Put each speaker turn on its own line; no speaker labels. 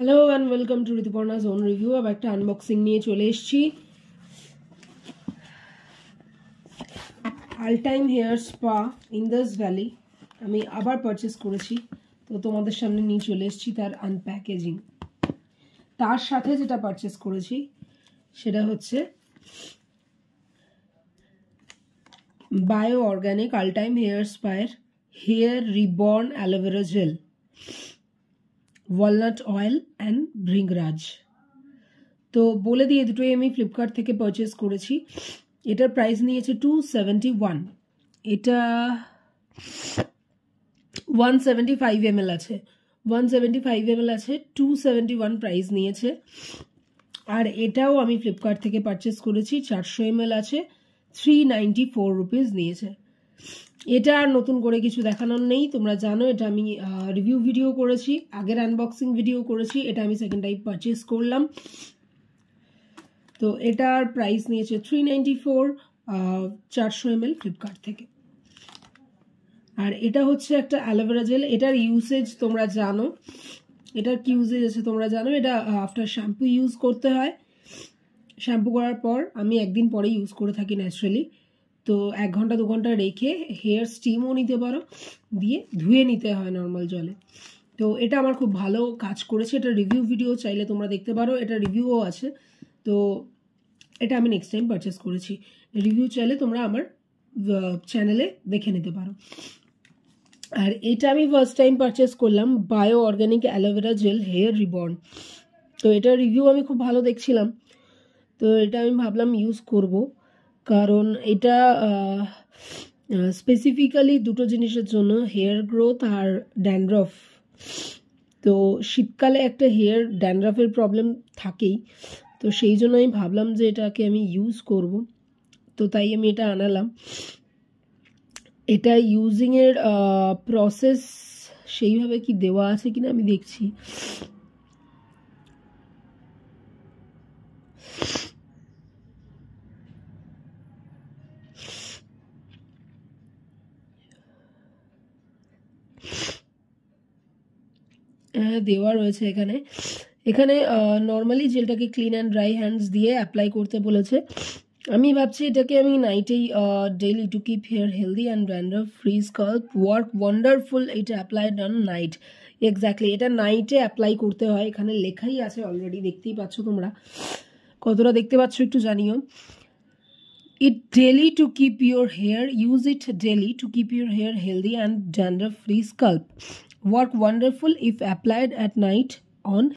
Hello and welcome to Rituparna's own review. আবার একটা unboxing নিয়ে চলে এসেছি। All time hair spa Indus Valley আমি আবার পারচেস করেছি, তো তোমাদের সামনে নিয়ে চলে এসেছি তার আনপ্যাকেজিং। তার সাথে যেটা পারচেস করেছি সেটা হচ্ছে বায়ো অর্গ্যানিক আলটাইম হেয়ার স্পায়ের hair reborn aloe vera gel, walnut oil and bhringraj. তো বলে দিয়ে দুটোই আমি ফ্লিপকার্ট থেকে পারচেস করেছি। এটার প্রাইস নিয়েছে 271। এটা 175 ml আছে, 175 ml আছে, 271 প্রাইস নিয়েছে। আর এটাও আমি ফ্লিপকার্ট থেকে পারচেস করেছি, 400 ml আছে, 394 রুপিস নিয়েছে। এটা আর নতুন করে কিছু দেখানোর নেই, তোমরা জানো এটা আমি রিভিউ ভিডিও করেছি, আগের আনবক্সিং ভিডিও করেছি। এটা আমি সেকেন্ড টাইম পারচেস করলাম। তো এটার প্রাইস নিয়েছে 394, 400 ml ফ্লিপকার্ট থেকে। আর এটা হচ্ছে একটা অ্যালোভেরা জেল। এটার ইউসেজ তোমরা জানো, এটার কি ইউসেজ আছে তোমরা জানো। এটা আফটার শ্যাম্পু ইউজ করতে হয়। শ্যাম্পু করার পর আমি একদিন পরে ইউজ করে থাকি ন্যাচারালি। তো 1 ঘন্টা 2 ঘন্টা রেখে হেয়ার স্টিমও নিতে পারো, দিয়ে ধুয়ে নিতে হয় নর্মাল জলে। তো এটা আমার খুব ভালো কাজ করেছে। এটা রিভিউ ভিডিও চাইলে তোমরা দেখতে পারো, এটা রিভিউও আছে। তো এটা আমি নেক্সট টাইম পারচেস করেছি, রিভিউ চাইলে তোমরা আমার চ্যানেলে দেখে নিতে পারো। আর এটা আমি ফার্স্ট টাইম পারচেস করলাম bio organic aloe vera gel hair reborn. তো এটা রিভিউ আমি খুব ভালো দেখছিলাম, তো এটা আমি ভাবলাম ইউজ করব, কারণ এটা স্পেসিফিক্যালি দুটো জিনিসের জন্য, হেয়ার গ্রোথ আর ড্যান্ড্রফ। তো শীতকালে একটা হেয়ার ড্যান্ড্রফের প্রবলেম থাকেই, তো সেই জন্য আমি ভাবলাম যে এটাকে আমি ইউজ করব, তো তাই আমি এটা আনালাম। এটা ইউজিংয়ের প্রসেস সেইভাবে কি দেওয়া আছে কিনা আমি দেখছি। দেওয়া রয়েছে এখানে। এখানে নর্মালি জেলটাকে ক্লিন অ্যান্ড ড্রাই হ্যান্ডস দিয়ে অ্যাপ্লাই করতে বলেছে। আমি ভাবছি এটাকে আমি নাইটেই daily to keep hair healthy and dandruff free scalp work wonderful. এটা অ্যাপ্লাইড অন নাইট। এক্স্যাক্টলি এটা নাইটে অ্যাপ্লাই করতে হয়, এখানে লেখাই আছে অলরেডি, দেখতেই পাচ্ছ তোমরা। কতটা দেখতে পাচ্ছ একটু জানিও। It daily to keep your hair, use it daily to keep your hair healthy and dandruff free scalp. Work wonderful if applied at night on